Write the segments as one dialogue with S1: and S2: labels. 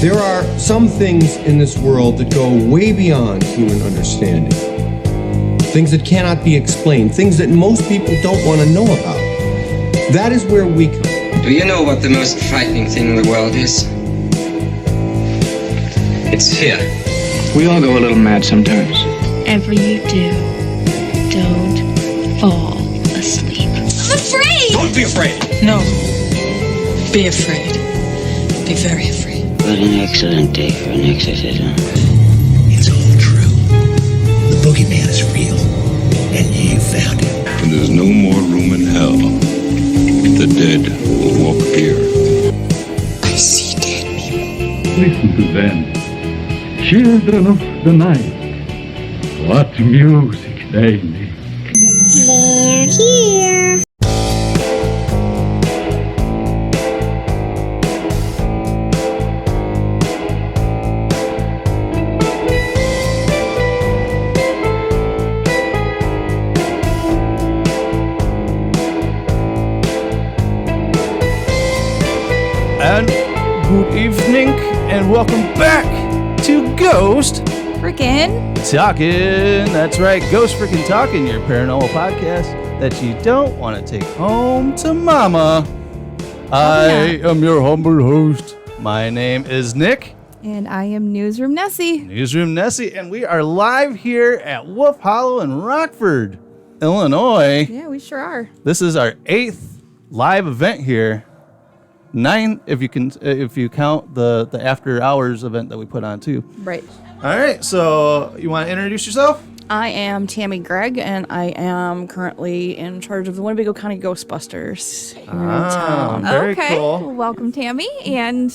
S1: There are some things in this world that go way beyond human understanding. Things that cannot be explained, things that most people don't want to know about. That is where we come.
S2: Do you know what the most frightening thing in the world is? It's fear.
S3: We all go a little mad sometimes.
S4: Whatever you do, don't fall asleep.
S5: I'm afraid!
S2: Don't be afraid!
S6: No. Be afraid. Be very afraid.
S7: What an excellent day for an exorcism.
S8: It's all true. The boogeyman is real, and you found him.
S9: When there's no more room in hell, the dead will walk the earth.
S8: I see dead people.
S10: Listen to them. Children of the night. What music they make.
S5: They're here.
S11: And good evening, and welcome back to Ghost
S12: Frickin'
S11: Talkin'. That's right, Ghost Frickin' Talkin', your paranormal podcast that you don't want to take home to mama. I am your humble host. My name is Nick.
S12: And I am Newsroom Nessie.
S11: Newsroom Nessie, and we are live here at Wolf Hollow in Rockford, Illinois.
S12: Yeah, we sure are.
S11: This is our 8th live event here. 9 if you count the after hours event that we put on too.
S12: Right.
S11: All right, so you want to introduce yourself?
S12: I am Tammy Gregg, and I am currently in charge of the Winnebago County Ghostbusters here in town.
S11: Very
S12: okay.
S11: cool.
S12: Well, welcome, Tammy. And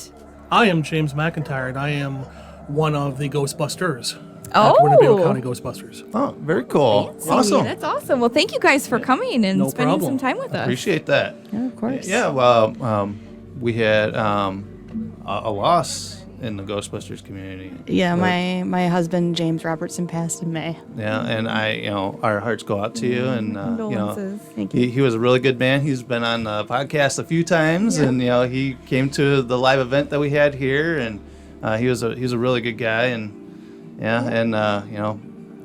S13: I am James McIntyre, and I am one of the Ghostbusters.
S12: Oh.
S13: At Winnebago County Ghostbusters.
S11: Oh, very cool.
S12: fancy.
S11: Awesome.
S12: That's awesome. Well, thank you guys for coming and
S13: No
S12: spending
S13: problem.
S12: some time with us.
S11: Appreciate that.
S12: Yeah, of course.
S11: Yeah, well, we had a loss in the Ghostbusters community.
S12: Yeah, my husband James Robertson passed in May.
S11: Yeah, and our hearts go out to you, and
S12: Condolences. Thank you.
S11: he was a really good man. He's been on the podcast a few times, and he came to the live event that we had here, and he's a really good guy, and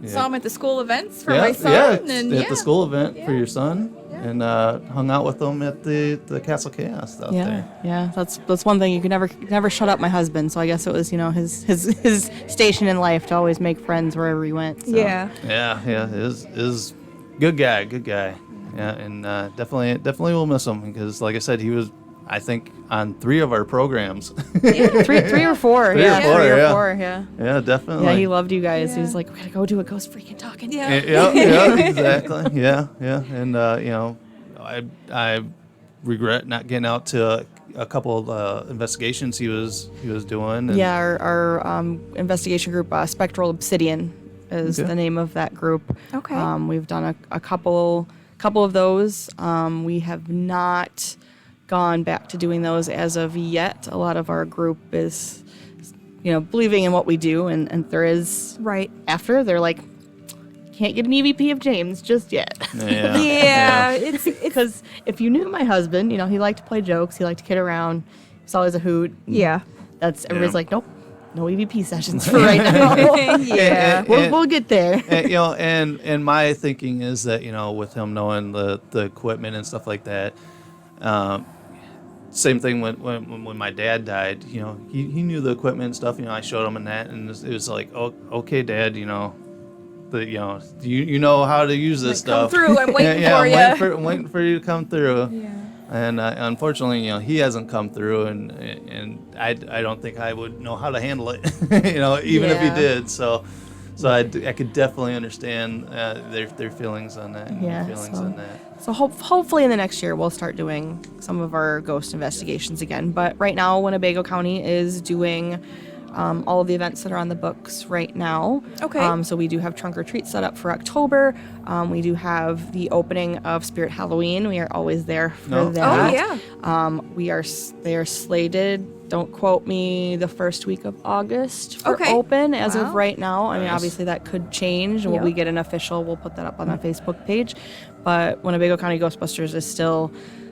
S12: Saw him at the school events for
S11: my
S12: my son.
S11: at the school event for your son, and hung out with them at the Castle Chaos out there.
S12: Yeah, that's one thing you could never shut up my husband. So I guess it was his station in life to always make friends wherever he went. So.
S11: Yeah, is good guy. Yeah, and definitely we'll miss him because, like I said, he was, I think, on 3 of our programs.
S12: three or four.
S11: Three or four.
S12: Yeah,
S11: definitely.
S12: Yeah, he loved you guys. He was like, we gotta go do a Ghost Freaking Talking.
S11: Yeah, exactly. Yeah, and I regret not getting out to a couple of investigations he was doing. And
S12: yeah, our investigation group, Spectral Obsidian, is the name of that group. Okay. We've done a couple of those. We have not gone back to doing those as of yet. A lot of our group is, believing in what we do, and there is after they're like, can't get an EVP of James just yet.
S11: Yeah.
S12: It's because if you knew my husband, he liked to play jokes, he liked to kid around, he's always a hoot. Yeah, everybody's like, nope, no EVP sessions for right now. We'll get there.
S11: And my thinking is that with him knowing the equipment and stuff like that. Same thing when my dad died, he knew the equipment and stuff, I showed him and that, and it was like, oh, okay, Dad, you know how to use this stuff.
S12: Come through, I'm waiting for you.
S11: I'm waiting for you to come through. Yeah. And unfortunately, he hasn't come through, and I don't think I would know how to handle it, even if he did. So I could definitely understand their feelings on that.
S12: So hopefully in the next year we'll start doing some of our ghost investigations again. But right now, Winnebago County is doing all of the events that are on the books right now. Okay. So we do have trunk or treat set up for October. We do have the opening of Spirit Halloween. We are always there for that. Oh yeah. They are slated. Don't quote me, the first week of August for open as of right now. I mean, obviously that could change. When we get an official, we'll put that up on the Facebook page. But Winnebago County Ghostbusters is still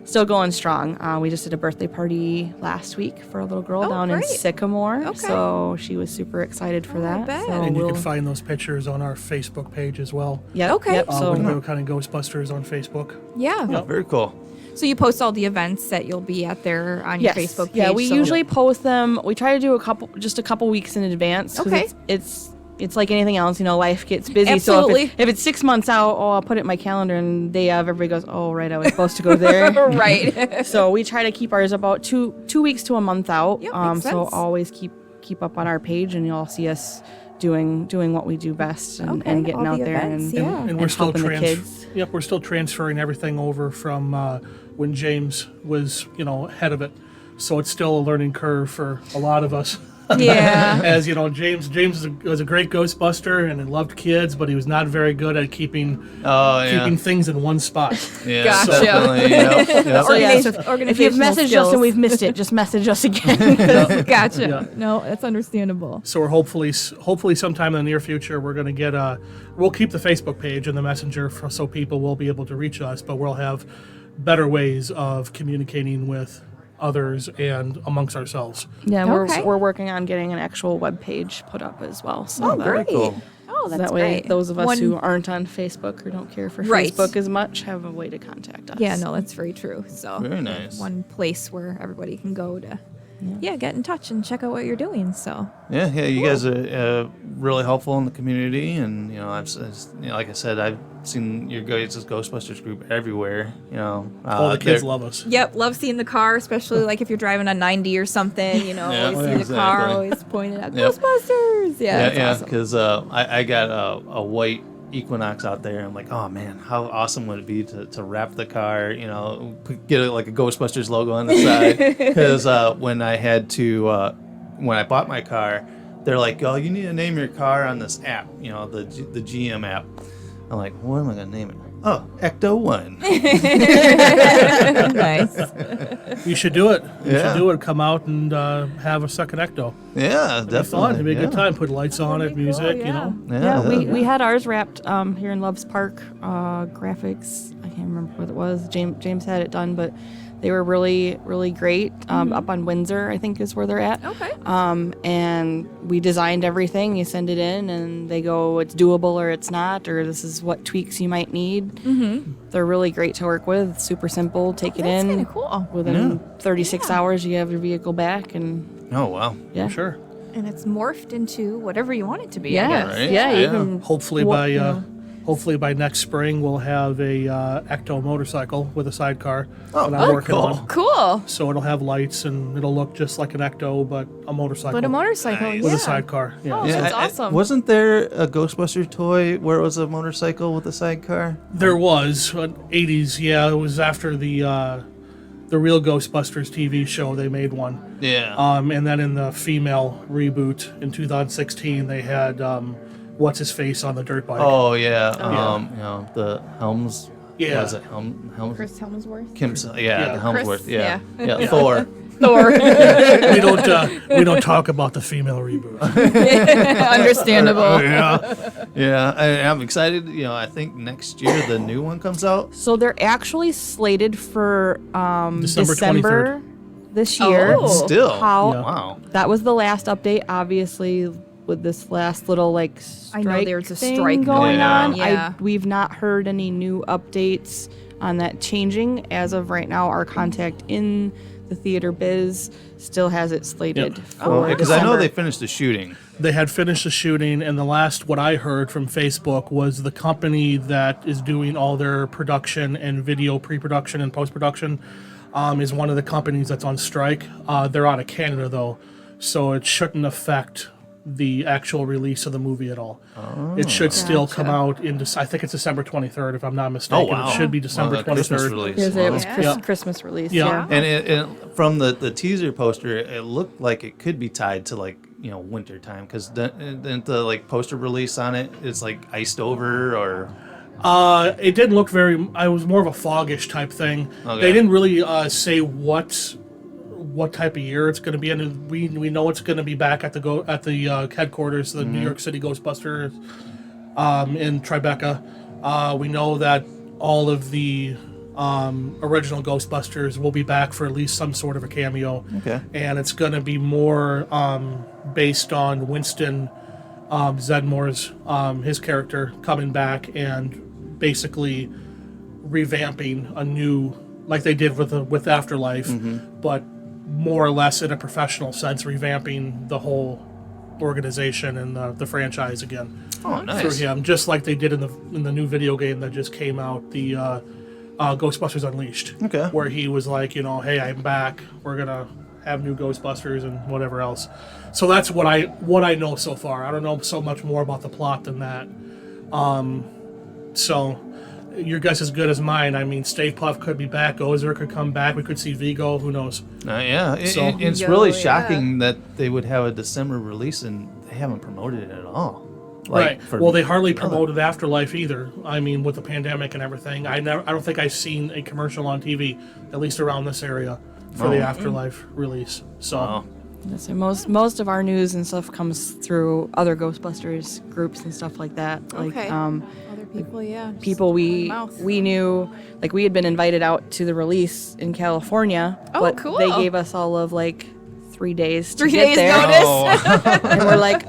S12: Still going strong. We just did a birthday party last week for a little girl down in Sycamore.
S14: Okay.
S12: So she was super excited for that. So
S13: And you can find those pictures on our Facebook page as well.
S12: Yep.
S14: Okay.
S12: Yep. So
S13: Winnebago County Ghostbusters on Facebook.
S14: Yeah.
S11: Oh, very cool.
S14: So you post all the events that you'll be at there on your Facebook page.
S12: Yeah, we
S14: so-
S12: usually post them. We try to do a couple weeks in advance. 'Cause
S14: Okay.
S12: It's like anything else, life gets busy.
S14: Absolutely.
S12: So if it's 6 months out, I'll put it in my calendar, and day of, everybody goes, oh, right, I was supposed to go there.
S14: Right.
S12: So we try to keep ours about two weeks to a month out.
S14: Yep, makes
S12: So
S14: sense.
S12: always keep up on our page, and you'll see us doing what we do best and
S14: Okay,
S12: getting
S14: all
S12: out
S14: the
S12: there
S14: events,
S12: and,
S14: yeah.
S13: And we're still
S12: helping the kids.
S13: Yep, we're still transferring everything over from when James was, head of it. So it's still a learning curve for a lot of us.
S14: Yeah.
S13: As you know, James was a great Ghostbuster and he loved kids, but he was not very good at keeping things in one spot.
S11: Yeah,
S14: Gotcha.
S11: definitely. Yep.
S12: So yeah, if you've
S14: Organizational
S12: messaged us
S14: skills.
S12: and we've missed it, just message us again.
S14: Gotcha.
S13: Yeah.
S14: No, that's understandable.
S13: So we're hopefully sometime in the near future we're going to get we'll keep the Facebook page and the messenger so people will be able to reach us, but we'll have better ways of communicating with others and amongst ourselves.
S12: Yeah,
S14: Okay.
S12: we're working on getting an actual web page put up as well. So
S14: Oh, great.
S11: cool.
S14: Oh, that's
S12: that way,
S14: great.
S12: those of us
S14: One-
S12: who aren't on Facebook or don't care for
S14: Right.
S12: Facebook as much have a way to contact us.
S14: Yeah, no, that's very true. So
S11: Very nice.
S14: one place where everybody can go to get in touch and check out what you're doing. So
S11: Yeah, you guys are really helpful in the community, and like I said, I've seen your guys' Ghostbusters group everywhere.
S13: All the kids love us.
S14: yep, love seeing the car, especially like if you're driving on 90 or something,
S11: Yeah,
S14: always see the car,
S11: exactly.
S14: always pointed at
S11: Yep.
S14: Ghostbusters. Yeah, that's awesome.
S11: Because I got a white Equinox out there. I'm like, oh man, how awesome would it be to wrap the car, get like a Ghostbusters logo on the side. Because when I bought my car, they're like, oh, you need to name your car on this app, the GM app. I'm like, what am I gonna name it? Oh, Ecto 1.
S14: Nice.
S13: You should do it. You
S11: Yeah.
S13: should do it. Come out and have a second Ecto.
S11: Yeah,
S13: It'd be fun.
S11: definitely.
S13: It'd be a good time. Put lights on it, music,
S14: yeah.
S12: Yeah, we had ours wrapped here in Loves Park. Graphics, I can't remember what it was. James had it done, but they were really, really great. Up on Windsor, I think is where they're at.
S14: Okay.
S12: And we designed everything. You send it in, and they go, it's doable or it's not, or this is what tweaks you might need. Mm-hmm. They're really great to work with. Super simple. Take it
S14: That's
S12: in.
S14: kind of cool.
S12: Within 36 hours, you have your vehicle back, and
S11: Oh wow.
S12: yeah,
S13: Sure.
S14: And it's morphed into whatever you want it to be.
S12: yeah,
S14: I guess.
S11: Right?
S12: yeah. You
S11: Yeah.
S12: can
S13: Hopefully
S12: Well,
S13: by next spring we'll have a Ecto motorcycle with a sidecar
S11: Oh,
S13: that I'm working
S11: cool.
S13: on.
S14: Cool.
S13: So it'll have lights and it'll look just like an Ecto, but a motorcycle.
S14: But a motorcycle,
S11: Nice.
S13: with
S14: yeah.
S13: a sidecar. Yeah.
S14: Oh, that's awesome.
S11: Wasn't there a Ghostbuster toy where it was a motorcycle with a sidecar?
S13: There was 80s. Yeah, it was after the real Ghostbusters TV show. They made one.
S11: Yeah.
S13: And then in the female reboot in 2016, they had what's his face on the dirt bike.
S11: Oh yeah. The Helms.
S13: Yeah.
S11: Was it Helms?
S14: Chris Helmsworth.
S11: Kim's. Yeah.
S13: Yeah.
S11: The Helmsworth.
S14: Chris,
S11: Yeah.
S14: yeah.
S11: Yeah. Thor.
S14: Thor.
S13: we don't talk about the female reboot.
S14: Understandable.
S11: Yeah. I'm excited. I think next year the new one comes out.
S12: So they're actually slated for
S13: December
S12: December this year.
S14: Oh.
S11: Still.
S12: How-
S13: Yeah.
S11: Wow.
S12: That was the last update, obviously, with this last little
S14: I
S12: strike
S14: know there's a
S12: thing
S14: strike
S12: going
S11: going
S12: on.
S11: on.
S14: Yeah.
S12: We've not heard any new updates on that changing. As of right now, our contact in the theater biz still has it slated
S13: Yep.
S12: for
S11: Because I know
S12: December.
S11: they finished the shooting.
S13: They had finished the shooting, and the last what I heard from Facebook was the company that is doing all their production and video pre-production and post-production is one of the companies that's on strike. They're out of Canada though, so it shouldn't affect the actual release of the movie at all. It should still come out in I think it's December 23rd, if I'm not mistaken.
S11: wow.
S13: It should be December
S11: Well, the Christmas
S13: 23rd.
S11: release.
S12: It was
S13: Yeah.
S12: Christmas release.
S13: Yeah.
S12: Yeah.
S11: And it from the teaser poster, it looked like it could be tied to winter time because didn't the poster release on it is iced over or
S13: It didn't look very. I was more of a foggish type thing.
S11: Okay.
S13: They didn't really say what type of year it's going to be, and we know it's going to be back at the headquarters, the New York City Ghostbusters, in Tribeca. We know that all of the original Ghostbusters will be back for at least some sort of a cameo.
S11: Okay.
S13: And it's going to be more based on Winston Zedmore's his character coming back and basically revamping a new, like they did with Afterlife, but more or less in a professional sense, revamping the whole organization and the franchise again.
S11: Oh, nice.
S13: Through him, just like they did in the new video game that just came out, the Ghostbusters Unleashed.
S11: Okay.
S13: Where he was like, hey, I'm back. We're gonna have new Ghostbusters and whatever else. So that's what I know so far. I don't know so much more about the plot than that. So your guess is good as mine. I mean, Stave Puft could be back. Gozer could come back. We could see Vigo. Who knows?
S11: Yeah. It's really shocking that they would have a December release and they haven't promoted it at all.
S13: Right. Well, they hardly promoted Afterlife either. I mean, with the pandemic and everything, I don't think I've seen a commercial on TV, at least around this area, for the Afterlife release. So,
S12: so most of our news and stuff comes through other Ghostbusters groups and stuff like that.
S14: Okay.
S12: Like,
S14: other people, yeah.
S12: People we knew, like we had been invited out to the release in California, but
S14: cool.
S12: they gave us all of like 3 days to
S14: 3
S12: get
S14: days
S12: there.
S14: notice.
S12: And we're like,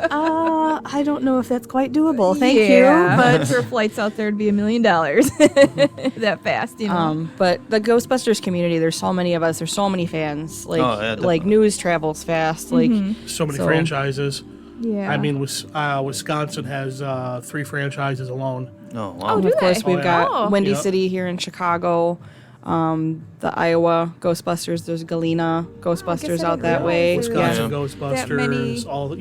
S12: I don't know if that's quite doable. Thank you,
S14: but for flights out there to be $1 million that fast,
S12: But the Ghostbusters community, there's so many of us. There's so many fans. Like news travels fast. Like
S13: so many franchises.
S14: Yeah.
S13: I mean, Wisconsin has 3 franchises alone.
S11: Oh, wow.
S12: And of course, we've got
S14: Oh.
S12: Windy City here in Chicago. The Iowa Ghostbusters. There's Galena Ghostbusters out that way.
S13: Wisconsin
S11: Yeah.
S13: Ghostbusters. All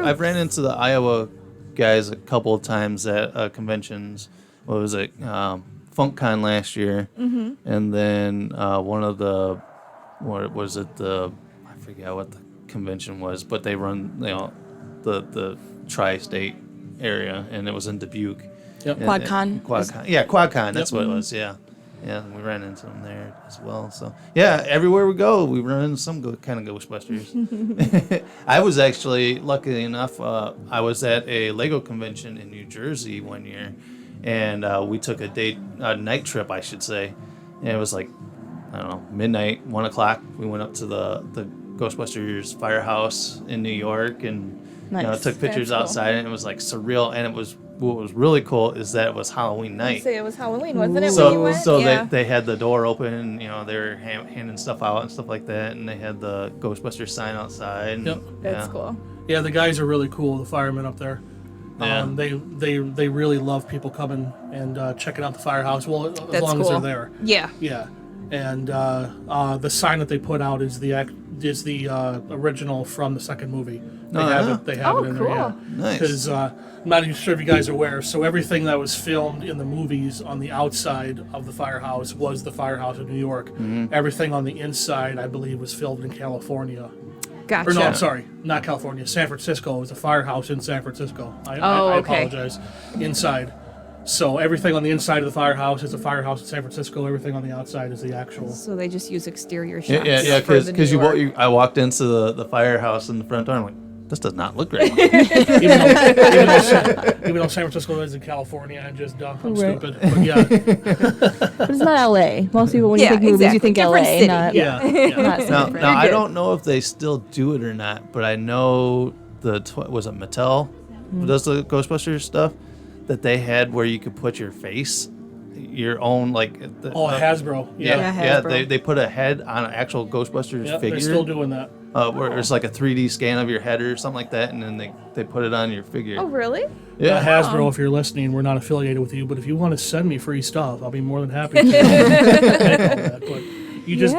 S11: I've ran into the Iowa guys a couple of times at conventions. What was it? FunkCon last year, and then one of the what was it? I forget what the convention was, but they run the tri-state area, and it was in Dubuque.
S13: Yep.
S12: QuadCon.
S11: QuadCon. Yeah, QuadCon. That's what it was. Yeah. Yeah, we ran into them there as well. So, yeah, everywhere we go, we run into some kind of Ghostbusters. I was actually, lucky enough, I was at a Lego convention in New Jersey one year, and we took a night trip, I should say. And it was like, I don't know, midnight, 1 o'clock. We went up to the Ghostbusters firehouse in New York and took pictures outside, and it was like surreal. And what was really cool is that it was Halloween night.
S14: Say it was Halloween, wasn't it?
S11: So,
S14: when you went?
S11: so they had the door open, they were handing stuff out and stuff like that, and they had the Ghostbusters sign outside. And,
S13: Yep.
S14: That's cool.
S13: Yeah, the guys are really cool. The firemen up there.
S11: Yeah.
S13: They really love people coming and checking out the firehouse. Well, as
S14: That's
S13: long as
S14: cool.
S13: they're there.
S14: Yeah.
S13: Yeah, and the sign that they put out is the original from the second movie. They have it in there. Yeah.
S11: Nice.
S13: Because I'm not even sure if you guys are aware. So everything that was filmed in the movies on the outside of the firehouse was the firehouse in New York. Everything on the inside, I believe, was filmed in California.
S14: Gotcha.
S13: Or no, I'm sorry, not California. San Francisco. It was a firehouse in San Francisco. I
S14: okay.
S13: apologize. Inside. So everything on the inside of the firehouse is a firehouse in San Francisco. Everything on the outside is the actual.
S14: So they just use exterior shots.
S11: Yeah,
S14: for the
S11: because
S14: New York.
S11: I walked into the firehouse in the front door, and I'm like, this does not look right.
S13: even though San Francisco is in California, I'm just dumb. I'm stupid. But yeah.
S12: But it's not LA. Most people, when you think movies, you think
S14: Different
S12: LA.
S14: city.
S12: Not,
S13: Yeah.
S12: not
S11: Now I don't know if they still do it or not, but I know was it Mattel who does the Ghostbusters stuff, that they had where you could put your face, your own
S13: Hasbro.
S11: Yeah. They put a head on an actual Ghostbusters figure.
S13: They're still doing that.
S11: Where it's like a 3D scan of your head or something like that, and then they put it on your figure.
S14: Oh, really?
S11: Yeah.
S13: Hasbro, if you're listening, we're not affiliated with you, but if you want to send me free stuff, I'll be more than happy to. But you just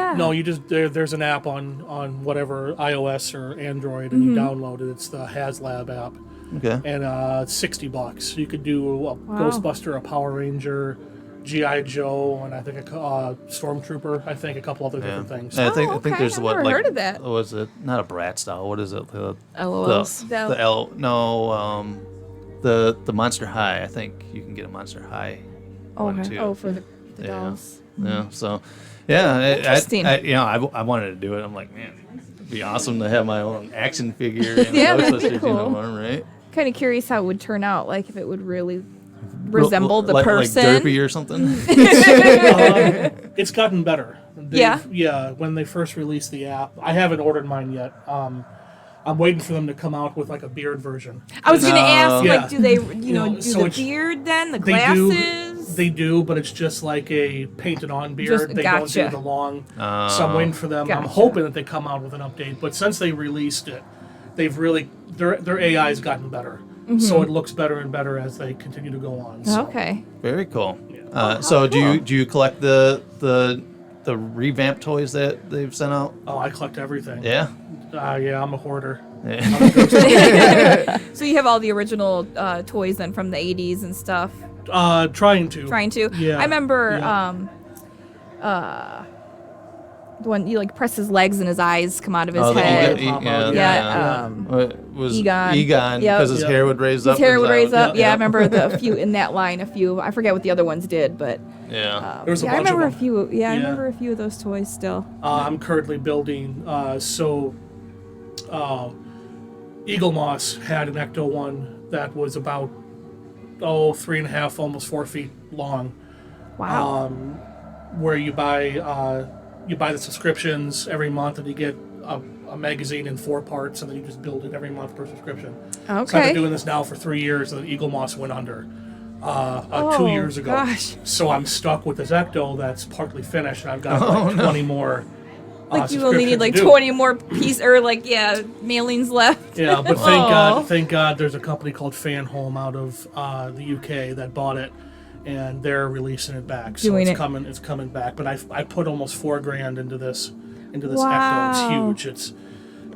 S13: there's an app on whatever iOS or Android, and you download it. It's the HasLab app.
S11: Okay.
S13: And it's $60. You could do a Ghostbuster, a Power Ranger, G.I. Joe, and I think a Stormtrooper. I think a couple other different things.
S11: I think there's
S14: I've never heard of that.
S11: Was it not a Bratz doll? What is it?
S12: LOLs.
S11: The Monster High. I think you can get a Monster High one too.
S14: Oh, for the dolls.
S11: Yeah. So, yeah.
S14: Interesting.
S11: I wanted to do it. I'm like, man, it'd be awesome to have my own action figure. And
S14: Yeah, that'd be
S11: Ghostbusters
S14: cool.
S11: uniform, right?
S14: Kind of curious how it would turn out, like if it would really resemble the
S11: like
S14: person.
S11: Derpy or something.
S13: It's gotten better. Yeah, when they first released the app. I haven't ordered mine yet. I'm waiting for them to come out with like a beard version.
S14: I was going to ask,
S13: Yeah.
S14: like, do they, do
S13: so
S14: the beard then, the
S13: They
S14: glasses?
S13: They do, but it's just like a painted on beard.
S14: Just-
S13: They don't
S14: gotcha.
S13: do the long. So I'm waiting for them. I'm
S14: Gotcha.
S13: hoping that they come out with an update. But since they released it, they've really their AI has gotten better. So it looks better and better as they continue to go on. So.
S14: Okay.
S11: Very cool. So do you collect the revamped toys that they've sent out?
S13: Oh, I collect everything.
S11: Yeah.
S13: Yeah, I'm a hoarder.
S11: Yeah.
S14: So you have all the original toys then from the 80s and stuff?
S13: Trying to.
S14: Yeah. I remember the one you like press his legs and his eyes come out of his head.
S11: Was
S14: Egon.
S11: because his hair would raise up.
S14: His hair would raise up.
S11: Yep.
S14: Yeah, I remember a few in that line. I forget what the other ones did, but
S11: yeah,
S13: there was a
S14: I
S13: bunch
S14: remember
S13: of
S14: a
S13: them.
S14: few. Yeah, I remember a few of those toys still.
S13: I'm currently building. Eagle Moss had an Ecto one that was about 3.5, almost 4 feet long.
S14: Wow.
S13: Where you buy the subscriptions every month, and you get a magazine in 4 parts, and then you just build it every month per subscription.
S14: Okay.
S13: So I've been doing this now for 3 years, and then Eagle Moss went under 2 years ago.
S14: Gosh.
S13: So I'm stuck with this Ecto that's partly finished, and I've got 20 more.
S14: Like you only need like
S13: subscriptions to do.
S14: 20 more mailings left.
S13: Yeah, but thank God, there's a company called Fan Home out of the UK that bought it, and they're releasing it back. So
S14: Doing
S13: it's
S14: it.
S13: It's coming back. But I put almost $4,000 into this
S14: Wow.
S13: Ecto. It's huge.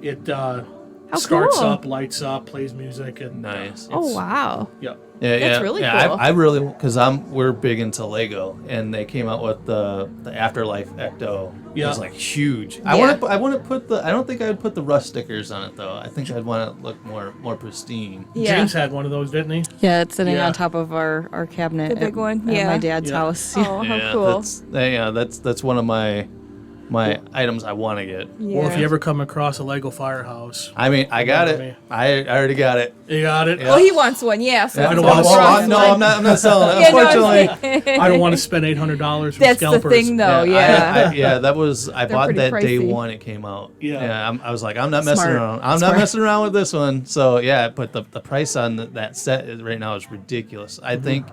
S13: It
S14: How
S13: starts
S14: cool.
S13: up, lights up, plays music, and
S11: nice.
S14: Oh wow.
S13: Yep.
S11: Yeah,
S14: That's really cool.
S11: I really because we're big into Lego, and they came out with the Afterlife Ecto. It was like huge. I want to put the. I don't think I would put the rust stickers on it though. I think I'd want it to look more pristine.
S14: Yeah.
S13: James had one of those, didn't he?
S15: Yeah, it's sitting
S13: Yeah.
S15: on top of our cabinet.
S14: The big one?
S15: At
S14: Yeah.
S15: my dad's
S13: Yeah.
S15: house.
S14: Oh, how cool.
S11: That's one of my items I want to get.
S14: Yeah.
S13: Well, if you ever come across a Lego firehouse,
S11: I mean, I got
S13: Bother
S11: it.
S13: me.
S11: I already got it.
S13: you got it.
S11: Yeah.
S14: Well, he wants one, yeah. So
S11: Yeah.
S13: I don't
S14: it's
S13: want
S14: all
S13: to
S11: No,
S14: across,
S11: I'm not selling it.
S14: Yeah, no,
S11: Unfortunately.
S13: I don't want to spend $800 for
S14: That's the
S13: scalpers.
S14: thing, though. Yeah.
S11: That was. I
S14: They're
S11: bought
S14: pretty
S11: that day
S14: pricey.
S11: one it came out.
S13: Yeah.
S11: I was like, I'm not messing
S15: Smart.
S11: around. I'm
S15: Smart.
S11: not messing around with this one. So yeah, but the price on that set right now is ridiculous. I think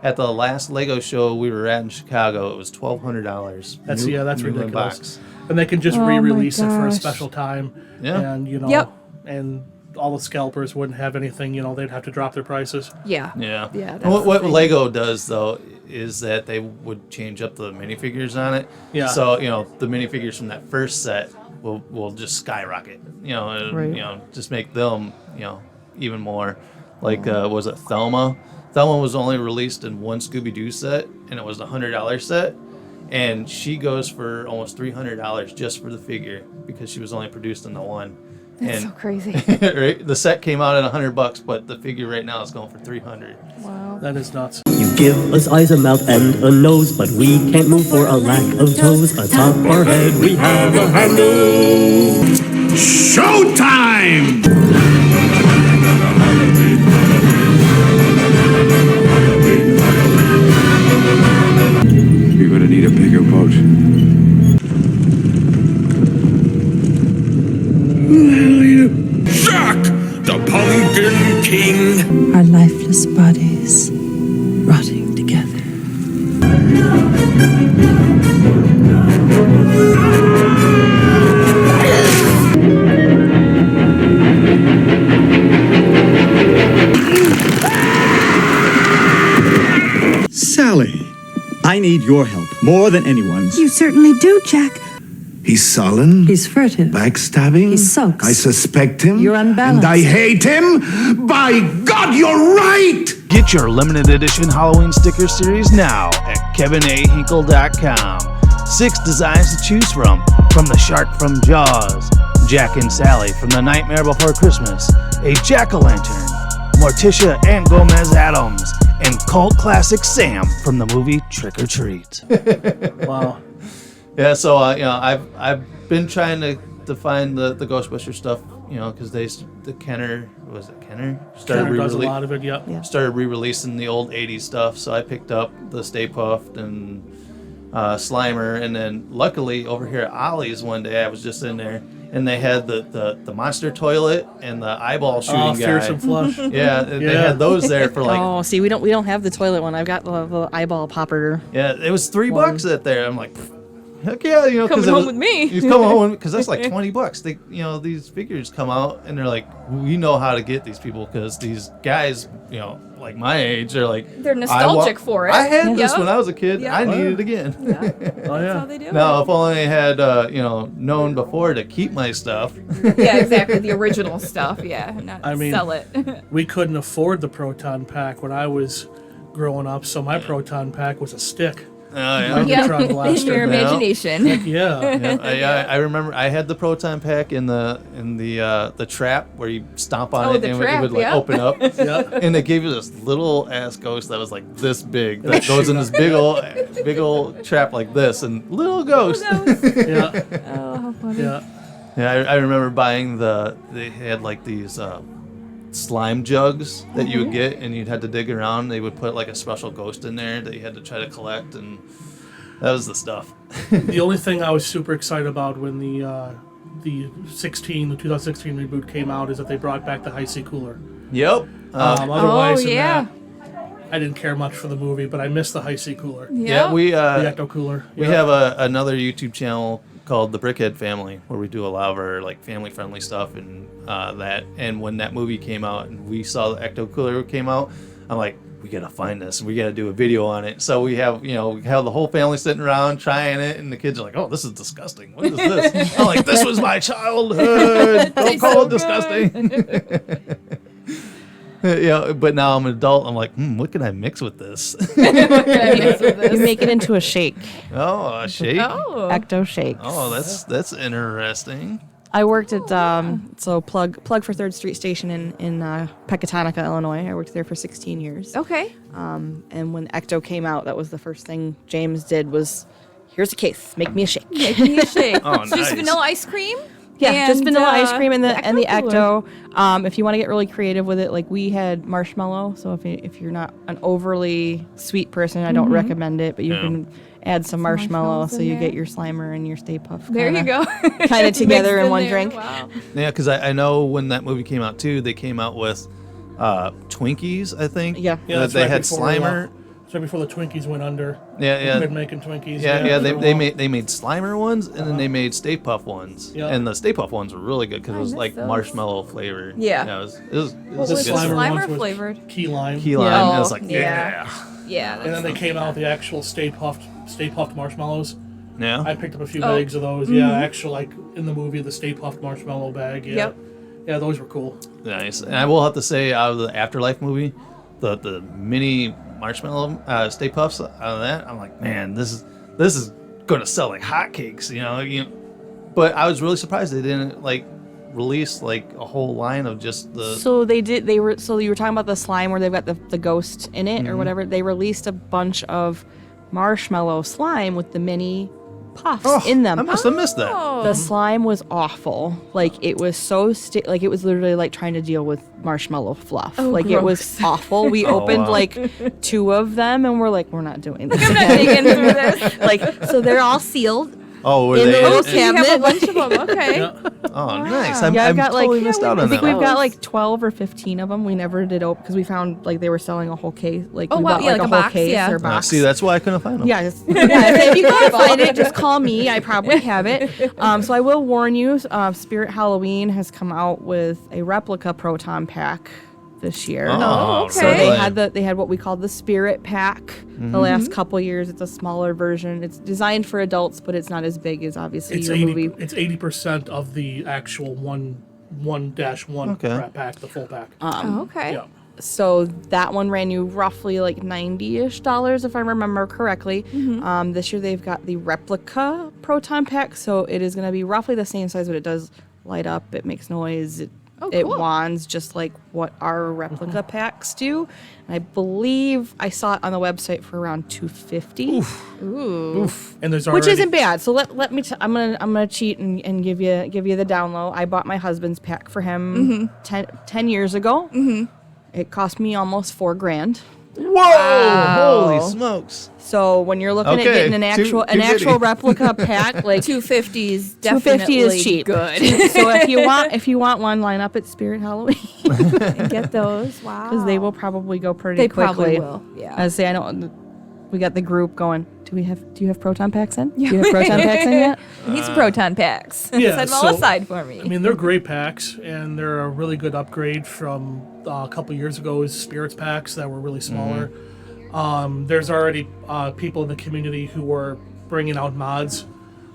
S11: at the last Lego show we were at in Chicago, it was $1,200.
S13: That's
S11: New-
S13: that's
S11: new in
S13: ridiculous.
S11: box.
S13: And they can just
S14: Oh my
S13: re-release it for a
S14: gosh.
S13: special time.
S11: Yeah.
S13: And
S14: Yep.
S13: and all the scalpers wouldn't have anything. They'd have to drop their prices.
S14: Yeah.
S11: Yeah.
S14: Yeah, that's
S11: What
S14: the thing.
S11: Lego does though is that they would change up the minifigures on it.
S13: Yeah.
S11: So the minifigures from that first set will just skyrocket. And,
S15: Right.
S11: just make them even more. Like was it Thelma? Thelma was only released in one Scooby-Doo set, and it was a $100 set. And she goes for almost $300 just for the figure because she was only produced in the one.
S14: That's
S11: and
S14: so crazy.
S11: right, the set came out at $100, but the figure right now is going for $300.
S14: Wow.
S13: That is nuts.
S16: You give us eyes, a mouth, and a nose, but we can't move for a lack of toes. Atop our head we have a handle.
S8: Showtime!
S9: You're gonna need a bigger boat.
S8: Jack, the Pumpkin King.
S17: Our lifeless bodies rotting together.
S18: Sally, I need your help more than anyone's.
S17: You certainly do, Jack.
S8: He's sullen.
S17: He's furtive.
S8: Backstabbing.
S17: He sulks.
S8: I suspect him.
S17: You're unbalanced.
S8: And I hate him. By God, you're right!
S19: Get your limited edition Halloween sticker series now at KevinAHinkle.com. 6 designs to choose from the shark from Jaws, Jack and Sally from The Nightmare Before Christmas, a jack-o'-lantern, Morticia and Gomez Adams, and cult classic Sam from the movie Trick or Treat.
S13: Wow.
S11: Yeah, so I've been trying to find the Ghostbusters stuff, because the Kenner
S13: Kenner does a lot of it. Yep.
S11: started re-releasing the old '80s stuff. So I picked up the Stay Puft and Slimer, and then luckily over here at Ollie's one day I was just in there, and they had the monster toilet and the eyeball shooting guy.
S13: Fearsome Flush.
S11: Yeah, they had those there for like.
S12: Oh, see, we don't have the toilet one. I've got the eyeball popper.
S11: Yeah, it was $3 at there. I'm like, heck yeah, you know,
S14: Coming home with me.
S11: He's coming home because that's like $20. They, you know, these figures come out and they're like, we know how to get these people because these guys, you know, like my age, are like,
S14: they're nostalgic for it.
S11: I had this when I was a kid.
S14: Yep.
S11: I need it again.
S13: Oh yeah.
S14: That's how they do
S11: Now,
S14: it.
S11: if only I had, you know, known before to keep my stuff.
S14: Yeah, exactly. The original stuff. Yeah, not sell it.
S13: We couldn't afford the proton pack when I was growing up, so my proton pack was a stick.
S11: Oh, yeah.
S13: My neutron
S14: In
S13: blaster.
S14: your imagination.
S13: Heck yeah.
S11: I remember I had the proton pack in the trap where you stomp on it
S14: the
S11: and
S14: trap,
S11: it would like
S14: yeah.
S11: open up. And they gave you this little ass ghost that was like this big that goes in this big old trap like this, and little ghost.
S13: Yeah.
S14: Oh, how funny.
S13: Yeah.
S11: Yeah, I remember buying they had like these slime jugs that you would get, and you'd have to dig around. They would put like a special ghost in there that you had to try to collect, and that was the stuff.
S13: The only thing I was super excited about when the 2016 reboot came out is that they brought back the high C cooler.
S11: Yep.
S13: Otherwise, than
S14: yeah.
S13: that, I didn't care much for the movie, but I missed the high C cooler.
S11: Yeah, we
S13: the Ecto cooler.
S11: We have another YouTube channel called The Brickhead Family, where we do a lot of our like family friendly stuff and that. And when that movie came out and we saw the Ecto cooler came out, I'm like, we gotta find this. We gotta do a video on it. So we have the whole family sitting around trying it, and the kids are like, oh, this is disgusting. What is this? I'm like, this was my childhood. Don't call it disgusting. But now I'm an adult. I'm like, what can I mix with this?
S12: You make it into a shake.
S11: Oh, a shake?
S14: Oh.
S12: Ecto shake.
S11: Oh, that's interesting.
S12: I worked at plug for 3rd Street Station in Pecatonica, Illinois. I worked there for 16 years.
S14: Okay.
S12: And when Ecto came out, that was the first thing James did was, here's a case, make me a shake.
S14: Make me a shake.
S11: Oh,
S14: So just
S11: nice.
S14: vanilla ice cream?
S12: Yeah, just vanilla ice cream and the
S14: cooler.
S12: Ecto. If you want to get really creative with it, like we had marshmallow. So if you're not an overly sweet person, I don't recommend it. But you can add some marshmallow, so you get your Slimer and your Stay Puft.
S14: There you go.
S12: Kind of together
S14: Mixed
S12: in one
S14: there.
S12: drink.
S14: Wow.
S11: Yeah, because I know when that movie came out too, they came out with Twinkies, I think.
S12: Yeah.
S13: that's
S11: they
S13: right
S11: had
S13: before,
S11: Slimer.
S13: So before the Twinkies went under.
S11: Yeah.
S13: They've been making Twinkies.
S11: Yeah.
S13: for a
S11: They
S13: while.
S11: made Slimer ones, and then they made Stay Puft ones.
S13: Yeah.
S11: And the Stay Puft ones were really good because it was
S14: miss
S11: like
S14: those.
S11: marshmallow flavor.
S14: Yeah.
S11: It was
S14: What
S11: good
S14: was
S13: The
S14: it?
S11: stuff.
S13: Slimer ones
S14: Slimer
S13: with
S14: flavored?
S13: Key lime.
S11: Key lime.
S14: Yeah.
S11: I was like,
S14: Oh,
S11: yeah.
S14: Yeah.
S13: And then they came out with the actual Stay Puft marshmallows.
S11: Yeah.
S13: I picked up a few
S14: Oh.
S13: bags of those. Yeah, actual like in the movie, the Stay Puft marshmallow bag. Yeah.
S14: Yep.
S13: Yeah, those were cool.
S11: Nice. And I will have to say, out of the Afterlife movie, the mini marshmallow Stay Puffs out of that, I'm like, man, this is going to sell like hotcakes, you know. But I was really surprised they didn't like release like a whole line of just the.
S12: So you were talking about the slime where they've got the ghost in it or whatever. They released a bunch of marshmallow slime with the mini puffs in them.
S11: I must have missed that.
S12: The slime was awful. Like it was so like it was literally like trying to deal with marshmallow fluff.
S14: Oh,
S12: like it was
S14: gross.
S12: awful. We opened
S11: wow.
S12: like 2 of them and we're like, we're not doing this.
S14: I'm not digging through this.
S12: Like so they're all sealed.
S11: Oh, were
S12: in
S11: they?
S12: the little
S14: So you have a
S12: cabinet.
S14: bunch of them. Okay.
S11: Oh, nice.
S12: Yeah, I've
S11: I'm
S12: got
S11: totally
S12: like
S11: missed out
S12: I
S11: on
S12: think
S11: that
S12: we've
S11: one.
S12: got like 12 or 15 of them. We never did open because we found like they were selling a whole case. Like
S14: Oh,
S12: we
S14: wow,
S12: bought
S14: yeah,
S12: like
S14: like
S12: a
S14: a
S12: whole
S14: box,
S12: case
S14: yeah.
S12: or box.
S11: See, that's why I couldn't find them.
S12: Yeah, if you can't find it, just call me. I probably have it. So I will warn you, Spirit Halloween has come out with a replica proton pack this year.
S11: Oh,
S14: okay.
S12: So they
S11: really?
S12: they had what we call the Spirit Pack. The last couple years, it's a smaller version. It's designed for adults, but it's not as big as obviously
S13: It's
S12: your
S13: 80.
S12: movie.
S13: It's 80% of the actual 1-1
S11: Okay.
S13: pack, the full pack.
S14: Oh, okay.
S13: Yeah.
S12: So that one ran you roughly like $90-ish if I remember correctly. This year they've got the replica proton pack, so it is going to be roughly the same size, but it does light up. It makes noise. It
S14: cool.
S12: wands just like what our replica packs do. And I believe I saw it on the website for around $250.
S14: Ooh.
S13: And there's
S12: Which
S13: already
S12: isn't bad. So let me. I'm gonna cheat and give you the down low. I bought my husband's pack for him 10 years ago. It cost me almost $4,000.
S11: Whoa!
S12: Wow.
S11: Holy smokes!
S12: So when you're looking at
S11: Okay,
S12: getting an
S11: too
S12: actual
S11: many.
S12: replica pack, like
S14: 250 is
S12: 250 is
S14: definitely
S12: cheap.
S14: good.
S12: So if you want one, line up at Spirit Halloween
S14: And get those. Wow.
S12: because they will probably go pretty
S14: They
S12: quickly.
S14: probably will. Yeah.
S12: I say I know we got the group going. Do you have proton packs in? Do you have proton packs in yet?
S14: I need some proton packs.
S13: Yeah,
S14: Set them all aside for me.
S13: I mean, they're great packs, and they're a really good upgrade from a couple years ago's Spirits packs that were really smaller. There's already people in the community who are bringing out mods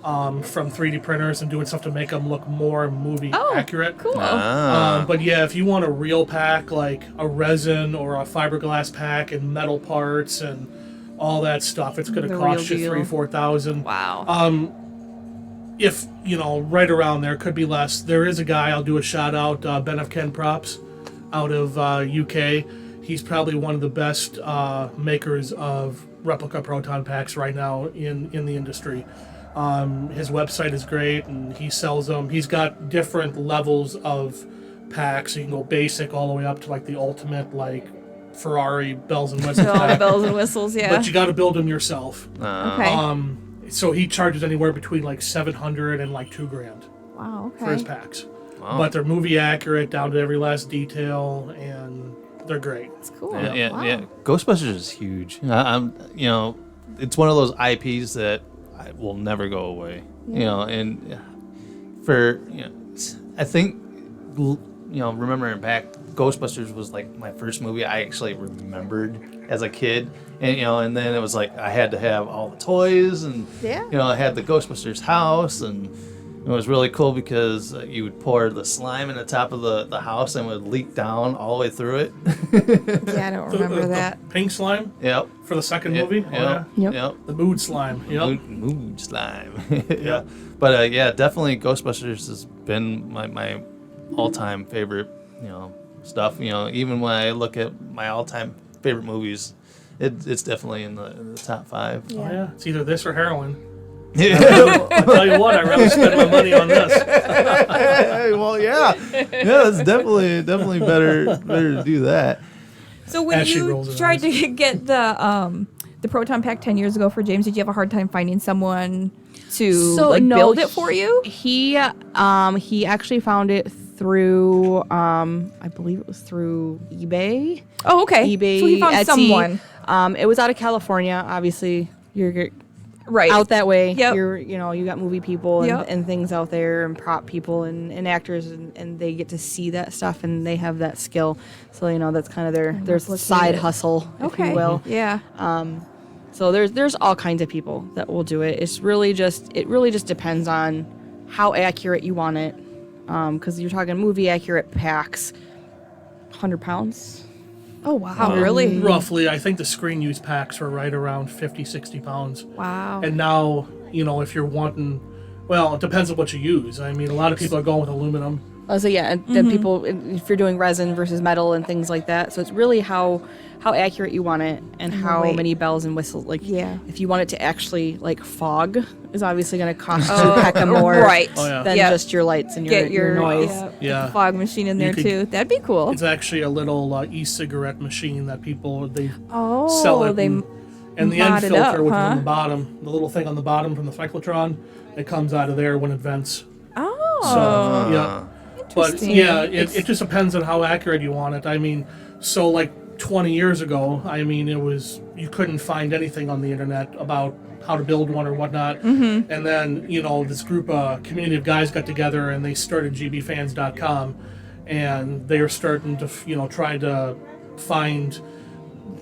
S13: from 3D printers and doing stuff to make them look more movie accurate.
S14: Cool.
S13: But yeah, if you want a real pack, like a resin or a fiberglass pack and metal parts and all that stuff, it's going to
S12: The
S13: cost
S12: real
S13: you
S12: deal.
S13: $3,000-$4,000.
S14: Wow.
S13: If right around there, could be less. There is a guy, I'll do a shout out, Ben of Ken Props, out of UK. He's probably one of the best makers of replica proton packs right now in the industry. His website is great, and he sells them. He's got different levels of packs. You can go basic all the way up to like the ultimate, like Ferrari bells and whistles.
S14: All the
S13: pack.
S14: bells and whistles, yeah.
S13: But you got to build them yourself.
S14: Okay.
S13: So he charges anywhere between like $700 and like $2,000
S14: Wow, okay.
S13: for his packs.
S11: Wow.
S13: But they're movie accurate down to every last detail, and they're great.
S14: That's cool.
S11: Yeah. Ghostbusters is huge. It's one of those IPs that will never go away. And I think remembering back, Ghostbusters was like my first movie I actually remembered as a kid, and then it was like I had to have all the toys, and I had the Ghostbusters house, and it was really cool because you would pour the slime in the top of the house and it would leak down all the way through it.
S14: Yeah, I don't remember that.
S13: The pink slime?
S11: Yep.
S13: For the second movie?
S11: Yep.
S12: Yep.
S13: The mood slime. Yep.
S11: Mood slime. Yeah. But definitely Ghostbusters has been my all-time favorite, stuff. Even when I look at my all-time favorite movies, it's definitely in the top 5.
S13: Oh yeah, it's either this or heroin.
S11: Yeah.
S13: I'll tell you what, I'd rather spend my money on this.
S11: Well, yeah, it's definitely better to do that.
S14: So when
S13: As she
S14: you
S13: rolls her
S14: tried to get the proton pack 10 years ago for James, did you have a hard time finding someone to build it for you?
S12: He actually found it through I believe it was through eBay.
S14: Oh, okay.
S12: eBay,
S14: So he found
S12: Etsy.
S14: someone.
S12: It was out of California. Obviously, you're
S14: right
S12: out that way.
S14: Yep.
S12: You got movie people and,
S14: Yep.
S12: and things out there, and prop people and actors, and they get to see that stuff, and they have that skill. So that's kind of their side hustle, if
S14: Okay.
S12: you will.
S14: Yeah.
S12: So there's all kinds of people that will do it. It really just depends on how accurate you want it. Because you're talking movie accurate packs, 100 pounds.
S14: Oh, wow. Really?
S13: Roughly, I think the screen use packs were right around 50, 60 pounds.
S14: Wow.
S13: And now, if you're wanting, well, it depends on what you use. I mean, a lot of people are going with aluminum.
S12: So yeah, and then people, if you're doing resin versus metal and things like that, so it's really how accurate you want it and how
S14: weight.
S12: many bells and whistles. Like,
S14: Yeah.
S12: if you want it to actually fog, is obviously going to cost you a heck of more
S14: right.
S13: Oh, yeah.
S12: than
S14: Yep.
S12: just your lights and
S14: Get
S12: your noise.
S13: Yeah.
S14: fog machine in
S13: You
S14: there
S13: could-
S14: too. That'd be cool.
S13: It's actually a little e-cigarette machine that people, they
S14: Oh,
S13: sell it.
S14: they
S13: and the end
S14: mod it
S13: filter,
S14: up,
S13: which is
S14: huh?
S13: on the bottom, the little thing on the bottom from the cyclotron, it comes out of there when it vents.
S14: Oh.
S13: So, yeah. But
S14: Interesting.
S13: yeah, it just depends on how accurate you want it. I mean, so like 20 years ago, I mean, you couldn't find anything on the internet about how to build one or whatnot.
S14: Mm-hmm.
S13: And then, this community of guys got together and they started gbfans.com, and they were starting to, try to find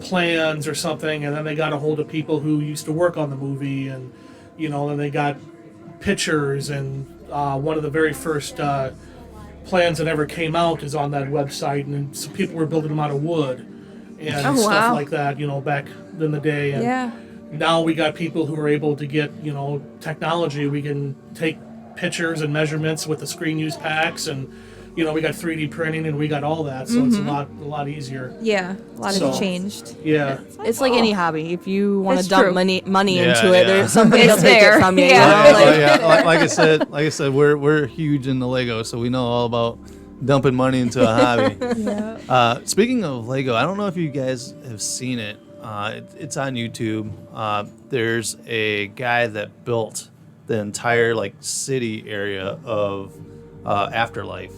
S13: plans or something, and then they got a hold of people who used to work on the movie, and, then they got pictures, and one of the very first plans that ever came out is on that website, and some people were building them out of wood and
S14: Oh,
S13: stuff
S14: wow.
S13: like that, back in the day. And
S14: Yeah.
S13: now we got people who are able to get, technology. We can take pictures and measurements with the screen use packs, and we got 3D printing, and we got all that, so it's a lot easier.
S14: Yeah. A lot
S13: So-
S14: has changed.
S13: Yeah.
S12: It's like any hobby. If you want
S14: That's
S12: to dump
S14: true.
S12: money
S11: Yeah,
S12: into it,
S11: yeah.
S12: there's somebody will
S14: It's
S12: take
S14: there.
S12: it from you.
S14: Yeah.
S12: you know?
S11: Like I said, we're huge into Lego, so we know all about dumping money into a hobby.
S14: Yeah.
S11: Speaking of Lego, I don't know if you guys have seen it. It's on YouTube. There's a guy that built the entire like city area of Afterlife.